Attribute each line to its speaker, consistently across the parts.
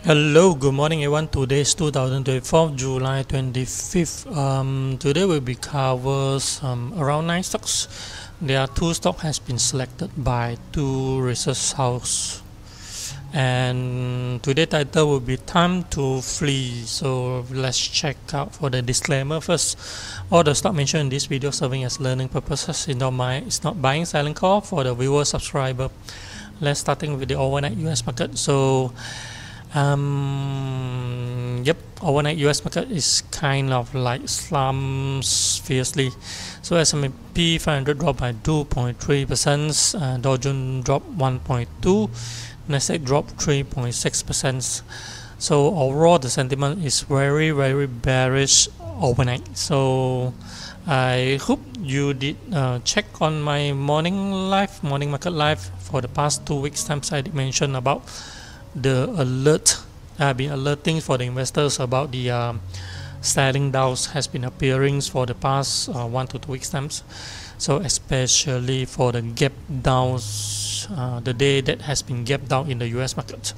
Speaker 1: Hello, good morning everyone. Today is 2024, July 25th. Today will be covers around 9 stocks. There are 2 stocks has been selected by 2 research house. And today title will be Time to Flee. So let's check out for the disclaimer first. All the stock mentioned in this video serving as learning purposes. It's not buying, selling call for the viewer subscriber. Let's starting with the overnight US market. So overnight US market is kind of like slumps fiercely. So S&P 500 dropped by 2.3%, Dow Jones dropped 1.2%, Nasdaq dropped 3.6%. So overall the sentiment is very bearish overnight. So I hope you did check on my morning market live for the past 2 weeks times. I did mention about the alert. I've been alerting for the investors about the selling downs has been appearing for the past 1 to 2 weeks times. So especially for the gap downs, the day that has been gap down in the US market.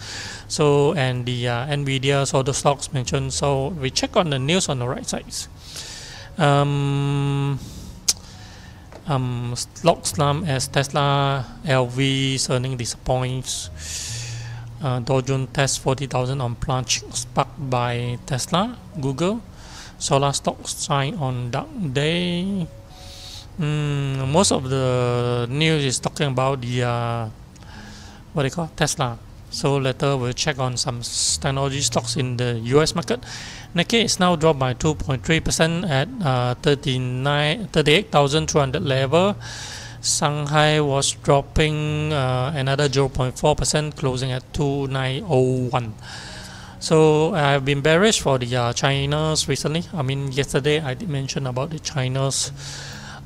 Speaker 1: So and the Nvidia, so the stocks mentioned. So we check on the news on the right side. Stock slump as Tesla LV's earning disappoints. Dow Jones test 40,000 on plunge sparked by Tesla, Google. Solar stocks sign on dark day. Most of the news is talking about the Tesla. So later we'll check on some technology stocks in the US market. Nikkei is now dropped by 2.3% at 38,200 level. Shanghai was dropping another 0.4%, closing at 2901. So I've been bearish for the China's recently. I mean, yesterday I did mention about the China's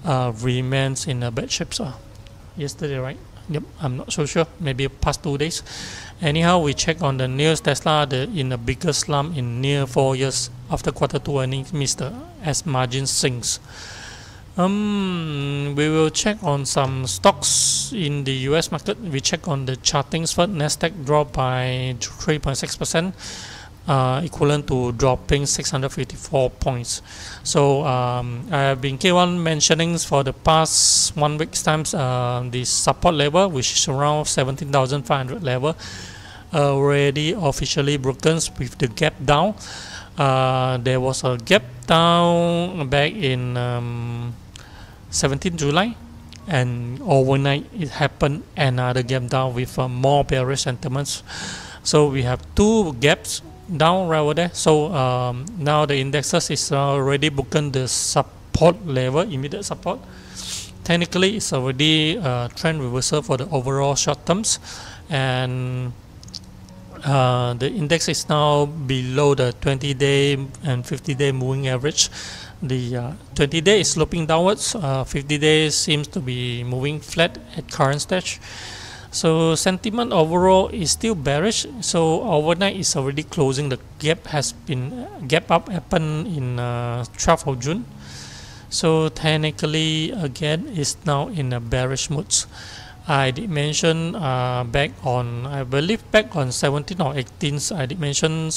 Speaker 1: remains in a bad shape. Yesterday, right? Yep, I'm not so sure. Maybe past 2 days. Anyhow, we check on the news. Tesla in the biggest slump in near 4 years after Q2 earnings missed as margin sinks. We will check on some stocks in the US market. We check on the chartings first. Nasdaq dropped by 3.6%, equivalent to dropping 654 points. So I have been K1 mentioning for the past 1 week's times the support level, which is around 17,500 level, already officially broken with the gap down. There was a gap down back in 17 July, and overnight it happened another gap down with more bearish sentiments. So we have 2 gaps down right over there. So now the indexes is already broken the support level, immediate support. Technically it's already a trend reversal for the overall short terms, and the index is now below the 20-day and 50-day moving average. The 20-day is sloping downwards, 50 days seems to be moving flat at current stage. So sentiment overall is still bearish. So overnight is already closing. The gap up happened in 12th of June. So technically again is now in a bearish mood. I did mention back on 17th or 18th, I did mention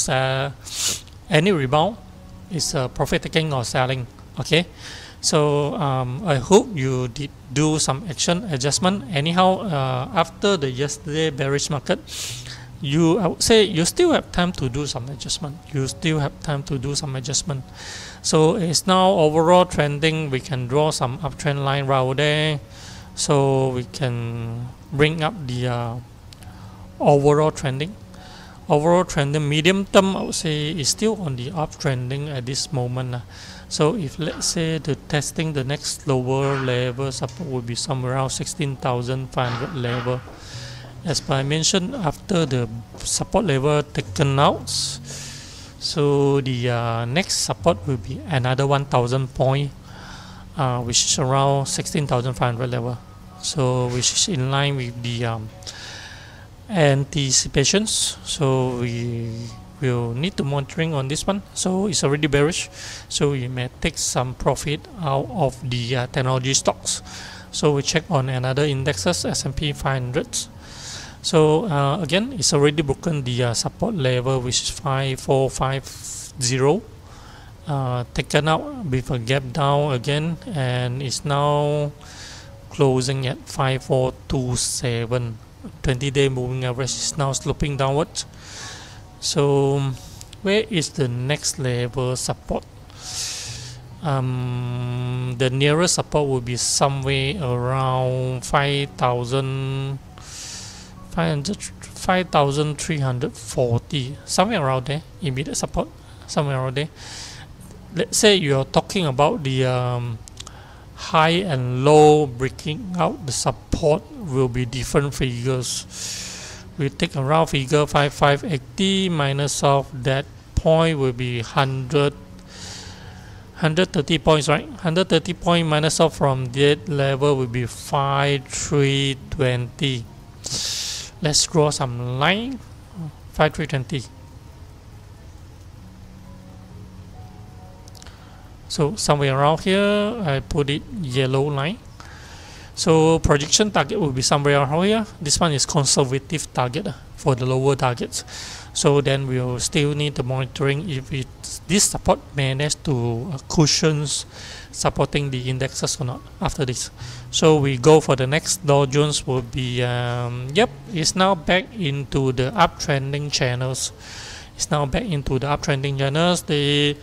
Speaker 1: any rebound is profit taking or selling. Okay, so I hope you did do some action adjustment. Anyhow, after the yesterday bearish market, I would say you still have time to do some adjustment. So it's now overall trending. We can draw some uptrend line right there, so we can bring up the overall trending. Medium term, I would say is still on the uptrending at this moment. So if let's say the testing the next lower level support will be somewhere around 16,500 level. As I mentioned, after the support level taken out, so the next support will be another 1,000 point, which is around 16,500 level. So which is in line with the anticipations. So we will need to monitoring on this one. So it's already bearish, so we may take some profit out of the technology stocks. So we check on another indexes, S&P 500. So again, it's already broken the support level, which is 5450, taken out with a gap down again, and it's now closing at 5427. 20-day moving average is now sloping downwards. So where is the next level support? The nearest support will be somewhere around 5,340, somewhere around there. Immediate support, somewhere around there. Let's say you're talking about the high and low breaking out, the support will be different figures. We take a round figure 5580 minus of that point will be 130 points, right? 130 point minus off from that level will be 5320. Let's draw some line. 5320. So somewhere around here, I put it yellow line. So projection target will be somewhere around here. This one is conservative target for the lower targets. So then we'll still need the monitoring if this support managed to cushions supporting the indexes or not after this. So we go for the next Dow Jones will be yep, it's now back into the uptrending channels. It's now back into the uptrending channels. The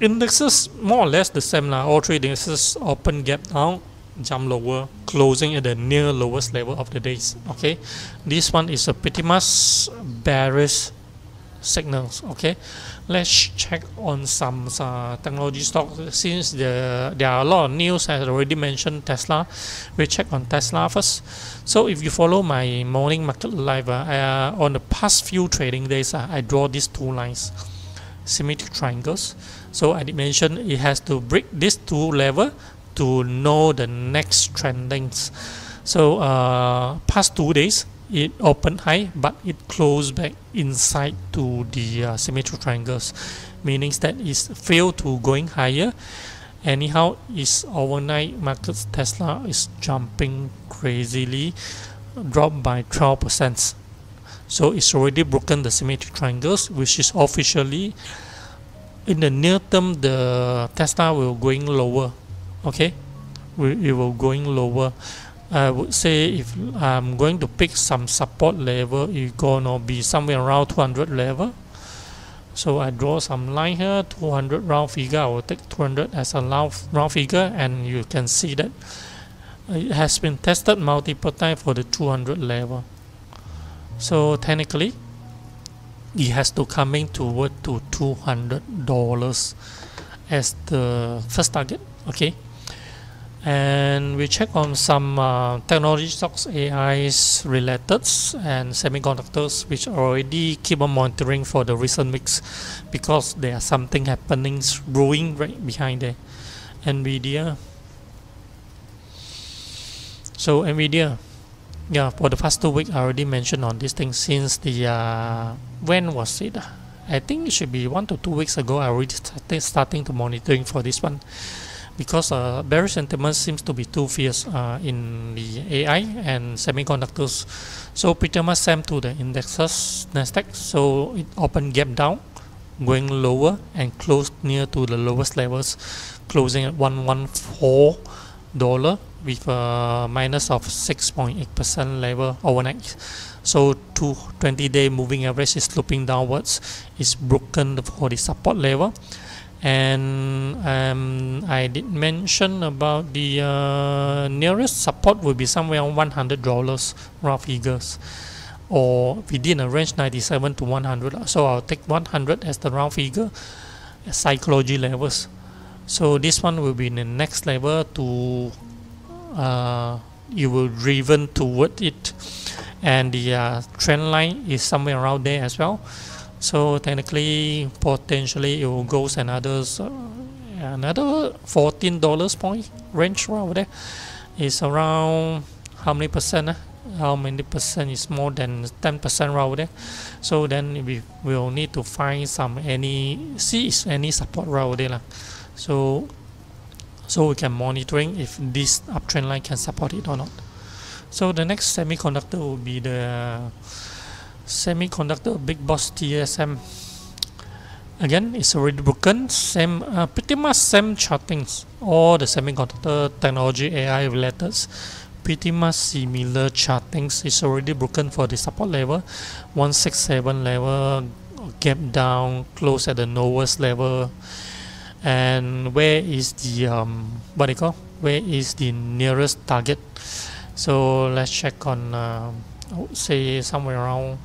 Speaker 1: indexes more or less the same lah. All three indexes open gap down, jump lower, closing at the near lowest level of the days. Okay, this one is a pretty much bearish signals. Okay, let's check on some technology stocks. Since there are a lot of news, I already mentioned Tesla. We check on Tesla first. So if you follow my morning market live, on the past few trading days, I draw these two lines, symmetric triangles. So I did mention it has to break these two levels to know the next trendings. So past 2 days it opened high, but it closed back inside to the symmetric triangles, meaning that it's failed to going higher. Anyhow, its overnight markets Tesla is jumping crazily, dropped by 12%. So it's already broken the symmetric triangles, which is officially in the near term the Tesla will going lower. Okay, it will going lower. I would say if I'm going to pick some support level, it's gonna be somewhere around 200 level. So I draw some line here, 200 round figure. I will take 200 as a round figure, and you can see that it has been tested multiple times for the 200 level. So technically it has to coming toward to $200 as the first target. Okay, and we check on some technology stocks, AIs related and semiconductors, which already keep on monitoring for the recent weeks because there's something happening brewing right behind there. Nvidia. So Nvidia, yeah, for the past 2 weeks I already mentioned on this thing since the when was it? I think it should be 1 to 2 weeks ago. I already starting to monitoring for this one because bearish sentiment seems to be too fierce in the AI and semiconductors. So pretty much same to the indexes, Nasdaq. So it opened gap down, going lower and closed near to the lowest levels, closing at $114 with a minus of 6.8% level overnight. So 20-day moving average is sloping downwards. It's broken for the support level, and I did mention about the nearest support will be somewhere on $100 rough figures, or within a range 97 to 100. So I'll take 100 as the round figure, psychology levels. So this one will be in the next level to you will driven toward it, and the trend line is somewhere around there as well. So technically, potentially it will go another $14 point range around there. It's around how many percent? How many percent is more than 10% around there? So then we will need to find any support around there lah. So we can monitoring if this uptrend line can support it or not. So the next semiconductor will be the semiconductor big boss TSM. Again, it's already broken. Same, pretty much same chartings. All the semiconductor technology AI related, pretty much similar chartings. It's already broken for the support level, 167 level, gap down, close at the lowest level. And where is the what do you call? Where is the nearest target? So let's check on, I would say somewhere around.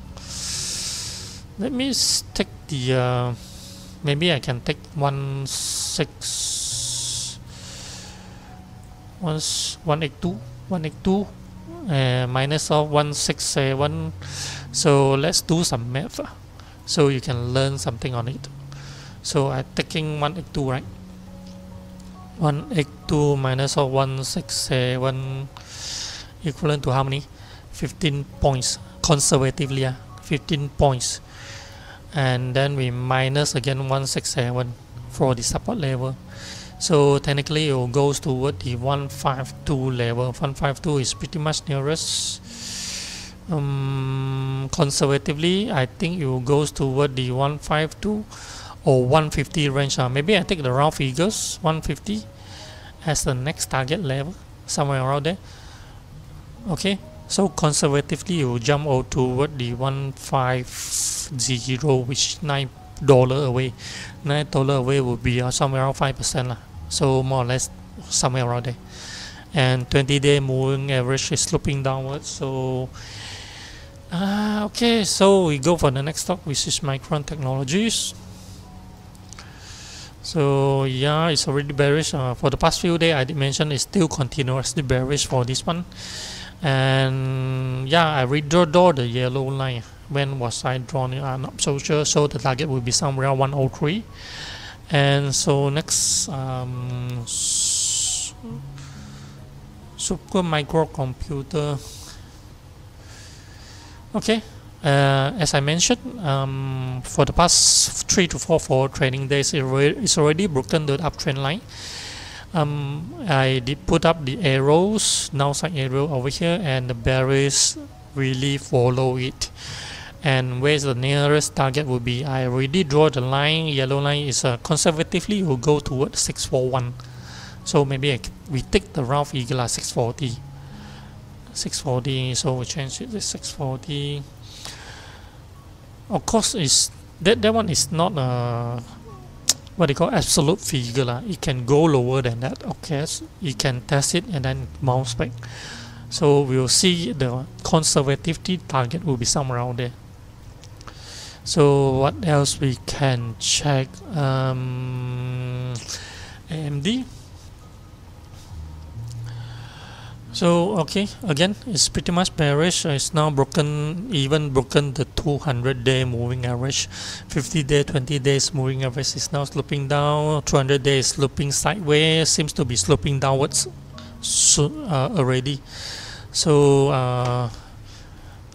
Speaker 1: Let me take the. Maybe I can take 182 minus of 167. So let's do some math so you can learn something on it. So I'm taking 182, right? 182 minus of 167 equivalent to how many? 15 points conservatively, 15 points. And then we minus again 167 for the support level. So technically it goes toward the 152 level. 152 is pretty much nearest. Conservatively, I think it goes toward the 152 or 150 range. Maybe I take the round figures, 150 as the next target level, somewhere around there. Okay, so conservatively you jump out toward the 150, which is $9 away. $9 away would be somewhere around 5%, so more or less somewhere around there. And 20-day moving average is sloping downwards. So okay, so we go for the next stock, which is Micron Technologies. So yeah, it's already bearish. For the past few days, I did mention it's still continuously bearish for this one. And yeah, I redraw the yellow line. When was I drawn it? I'm not so sure. So the target will be somewhere around 103. And so next, super microcomputer. Okay, as I mentioned, for the past 3 to 4 trading days, it's already broken the uptrend line. I did put up the arrows, downside arrow over here, and the bearish really follow it. And where's the nearest target will be? I already draw the line. Yellow line is conservatively will go towards 641. So maybe we take the round figure 640. 640. So we change it to 640. Of course, is that one is not what they call absolute figure. It can go lower than that. Okay, so you can test it and then bounce back. So we'll see the conservativity target will be somewhere around there. So what else we can check? AMD. So okay, again it's pretty much bearish. It's now broken, even broken the 200-day moving average. 50-day, 20 days moving average is now sloping down. 200 days sloping sideways, seems to be sloping downwards already. So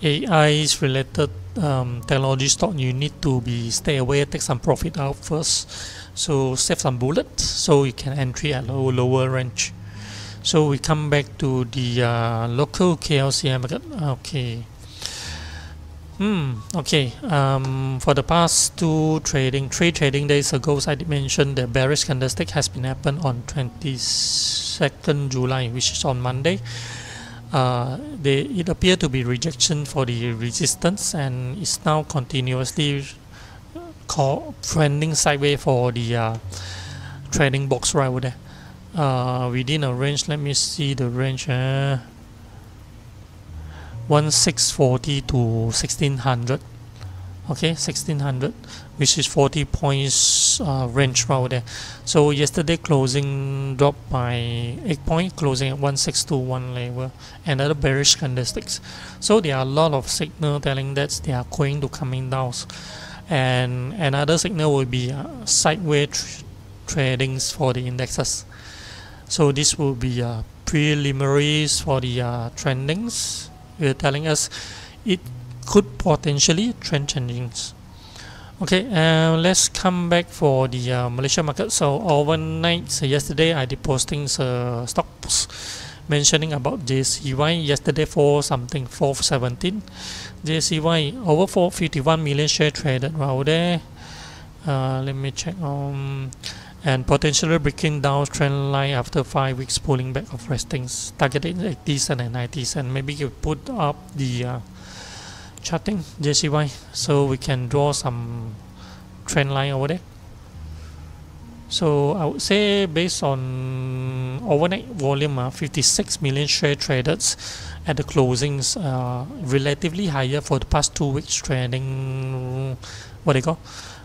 Speaker 1: AI's related technology stock, you need to stay away, take some profit out first. So save some bullets so you can entry at lower range. So we come back to the local KLCI market. Okay. Okay. For the past 3 trading days ago, I did mention the bearish candlestick has been happened on 22nd July, which is on Monday. It appeared to be rejection for the resistance, and it's now continuously trending sideways for the trading box right over there. Within a range, let me see the range, 1640 to 1600. Okay, 1600, which is 40 points range right there. So yesterday closing dropped by 8 points, closing at 1621 level. Another bearish candlesticks. So there are a lot of signal telling that they are going to coming down, and another signal will be sideways tradings for the indexes. So this will be preliminaries for the trendings. We're telling us it could potentially trend changing. Okay, let's come back for the Malaysia market. So overnight, yesterday I did posting stocks mentioning about JCY yesterday for something 417. JCY over 451 million share traded around there. Let me check and potentially breaking down trend line after 5 weeks pulling back of restings, targeting 80 cent and 90 cent. Maybe you put up the charting JCY so we can draw some trend line over there. So I would say based on overnight volume, 56 million share traded at the closings, relatively higher for the past 2 weeks trading, what they call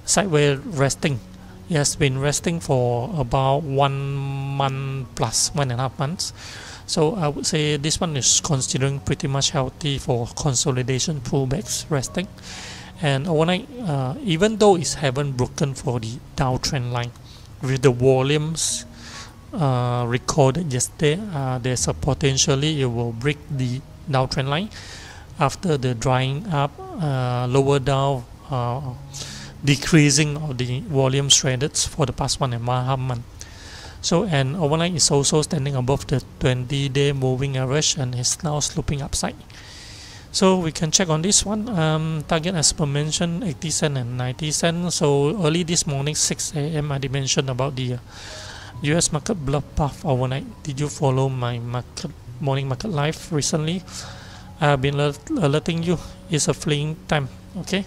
Speaker 1: sideways resting. It has been resting for about 1 month plus 1.5 months. So I would say this one is considering pretty much healthy for consolidation pullbacks resting. And overnight, even though it haven't broken for the downtrend line, with the volumes recorded yesterday, there's a potentially it will break the downtrend line after the drying up, lower down, decreasing of the volume traded for the past 1.5 months. So and overnight is also standing above the 20-day moving average and is now sloping upside. So we can check on this one. Target as per mentioned 80 cent and 90 cent. So early this morning 6 a.m. I did mention about the US market bloodbath overnight. Did you follow my morning market live recently? I have been alerting you. It's a fleeing time. Okay.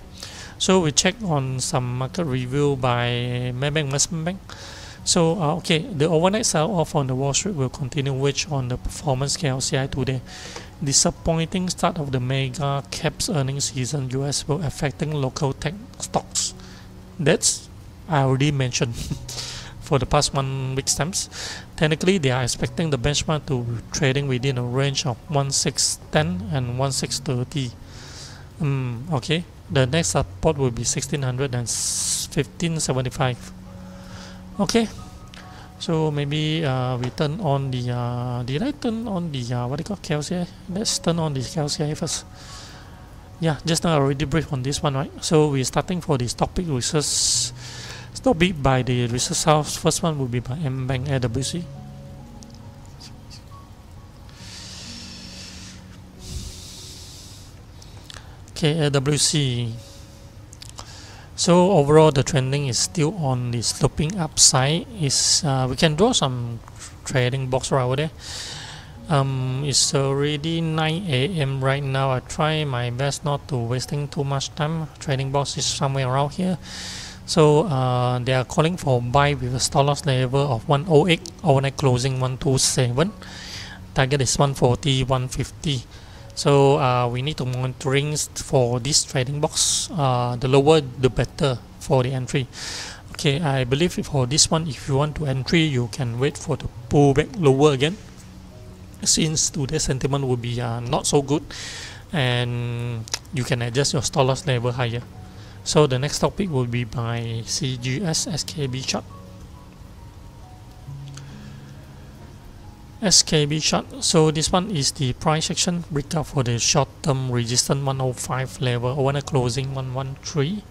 Speaker 1: So we check on some market review by Maybank Investment Bank. So okay, the overnight sell-off on the Wall Street will continue, which on the performance KLCI today. Disappointing start of the mega caps earnings season US will affecting local tech stocks. That's I already mentioned for the past 1 week's times. Technically, they are expecting the benchmark to be trading within a range of 1610 and 1630. Okay, the next support will be 1600 and 1575. Okay, so maybe we turn on the did I turn on the what do you call KLCI? Let's turn on the KLCI first. Yeah, just now I already briefed on this one, right? So we're starting for the stock pick research. Stock pick by the research house. First one will be by M-Bank AWC. Okay, AWC. So overall, the trending is still on the sloping upside. Is we can draw some trading box right over there. It's already 9 a.m. right now. I try my best not to wasting too much time. Trading box is somewhere around here. So they are calling for buy with a stop loss level of 108. Overnight closing 127. Target is 140, 150. So we need to monitoring for this trading box. The lower the better for the entry. Okay, I believe for this one, if you want to entry, you can wait for the pullback lower again, since today's sentiment will be not so good, and you can adjust your stop loss level higher. So the next topic will be by CGS SKB chart. SKB chart. So this one is the price action breakout for the short-term resistance 105 level. Overnight closing 113.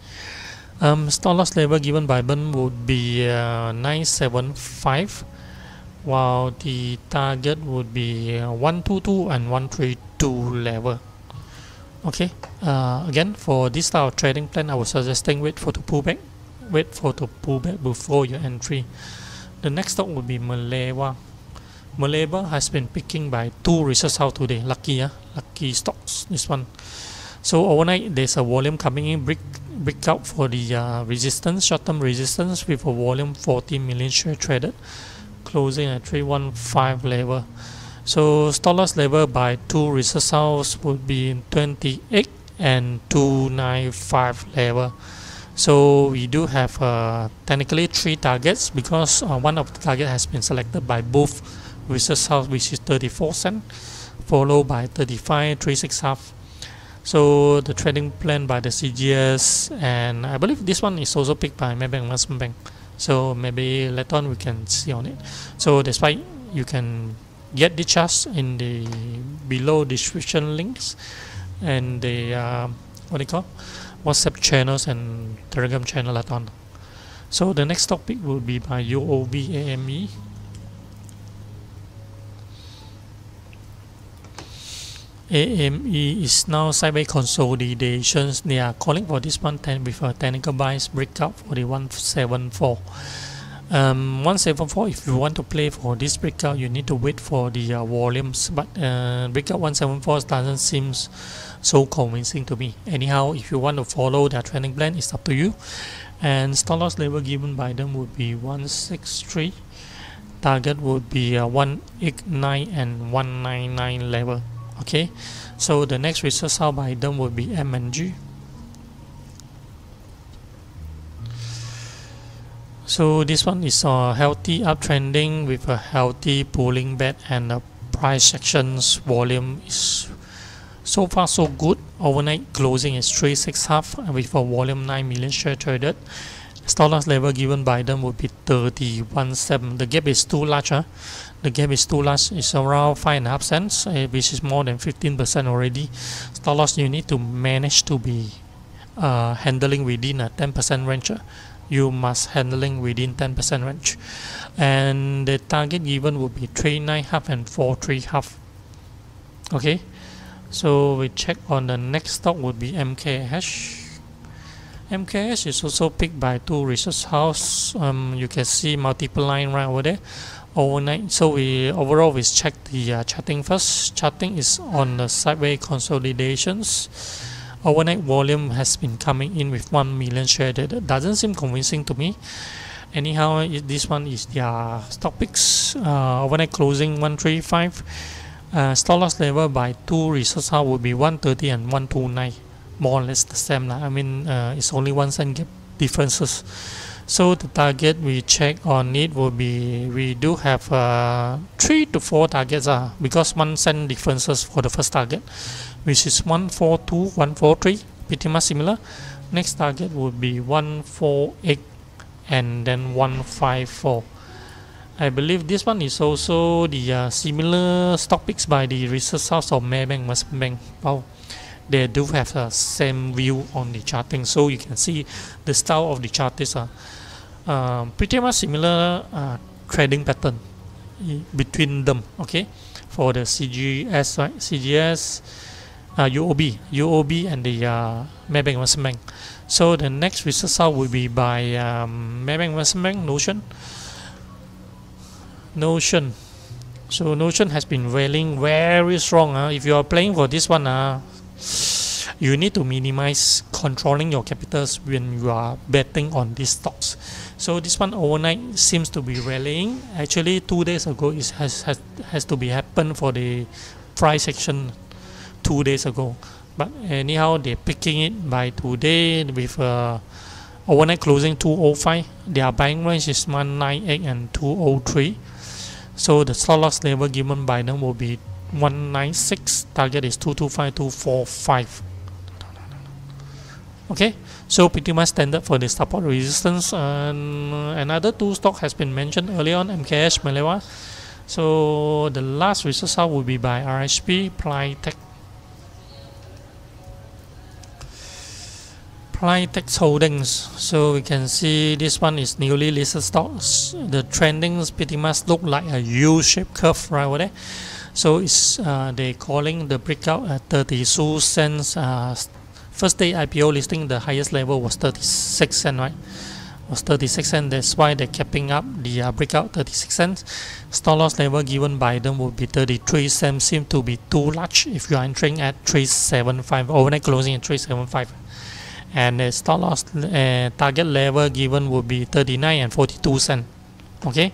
Speaker 1: Stop loss level given by Ben would be 975, while the target would be 122 and 132 level. Okay. Again, for this style of trading plan, I was suggesting wait for the pullback. Wait for the pullback before your entry. The next stock would be Maleva. Maleva has been picking by 2 research house today. Lucky, lucky stocks. This one. So overnight, there's a volume coming in, break out for the resistance, short-term resistance with a volume 40 million share traded, closing at 315 level. So stop loss level by 2 research house would be 28 and 295 level. So we do have technically 3 targets, because one of the target has been selected by both research house, which is 34 cent, followed by 35, 36 half. So the trading plan by the CGS, and I believe this one is also picked by Maybank Investment Bank. So maybe later on we can see on it. So that's why you can get the charts in the below description links and the what do you call WhatsApp channels and Telegram channel later on. So the next topic will be by UOB AME. AME is now sideways consolidations. They are calling for this one with a technical buys breakout for the 174. 174, if you want to play for this breakout, you need to wait for the volumes, but breakout 174 doesn't seem so convincing to me. Anyhow, if you want to follow their trending plan, it's up to you. And stop loss level given by them would be 163. Target would be 189 and 199 level. Okay, so the next research out by them would be M&G. So this one is a healthy uptrending with a healthy pulling back, and the price sections volume is so far so good. Overnight closing is 3.6 with a volume 9 million share traded. Stop loss level given by them would be 31.7. The gap is too large. The gap is too large. It's around 5.5 cents, which is more than 15% already. Stop loss you need to manage to be handling within a 10% range. You must handling within 10% range, and the target given would be 3.9 and 4.3. Okay, so we check on the next stock would be MKH. MKH is also picked by two research house. You can see multiple line right over there overnight. So we check the charting first. Charting is on the sideways consolidations. Overnight volume has been coming in with 1 million share. That doesn't seem convincing to me. Anyhow, this one is their stock picks. Overnight closing 135. Stop loss level by two research house would be 130 and 129. More or less the same. I mean, it's only 1 cent gap differences. So the target we check on it will be, we do have 3 to 4 targets because 1 cent differences for the first target, which is 142, 143, pretty much similar. Next target would be 148 and then 154. I believe this one is also the similar stock picks by the research house of Maybank Merchant Bank. Wow. They do have the same view on the charting, so you can see the style of the chart is pretty much similar trading pattern between them. Okay, for the CGS, right? CGS, UOB and the Maybank Merchant Bank. So the next research out will be by Maybank Merchant Bank, Notion. So Notion has been rallying very strong. If you are playing for this one, you need to minimize controlling your capitals when you are betting on these stocks. So this one overnight seems to be rallying. Actually 2 days ago it has to be happened for the price action 2 days ago, but anyhow they're picking it by today with overnight closing 205. Their buying range is 198 and 203. So the stop loss level given by them will be 196. Target is 225, 245. Okay, so pretty much standard for the support resistance. Another two stock has been mentioned earlier on, MKH, Malewa. So the last research out will be by RHP, Plytex Holdings. So we can see this one is newly listed stocks. The trendings pretty much look like a U-shaped curve right over there. So it's they calling the breakout at 32 cents. First day IPO listing, the highest level was 36 cents, right? Was 36 cents. That's why they're capping up the breakout 36 cents. Stop loss level given by them would be 33 cents. Seem to be too large if you are entering at 375. Overnight closing at 375. And the stop loss target level given would be 39 and 42 cents. Okay,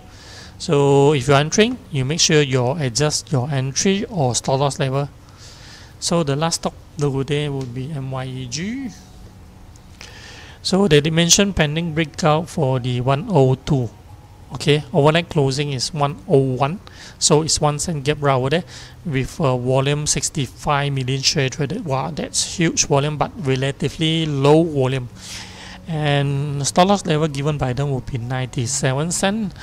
Speaker 1: so if you're entering, you make sure you adjust your entry or stop loss level. So the last stock today would be MYEG. So they mentioned pending breakout for the 102. Okay, overnight closing is 101, so it's 1 cent gap right over there with volume 65 million share traded. Wow, that's huge volume but relatively low volume. And stop loss level given by them would be 97 cents,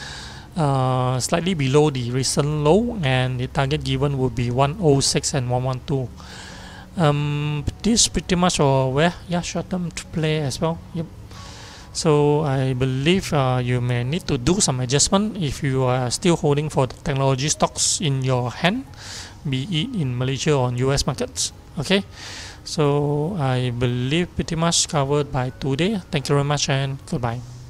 Speaker 1: slightly below the recent low, and the target given would be 106 and 112. This pretty much, or where, yeah, short term play as well. Yep. So I believe you may need to do some adjustment if you are still holding for the technology stocks in your hand, be it in Malaysia or US markets. Okay, so I believe pretty much covered by today. Thank you very much and goodbye.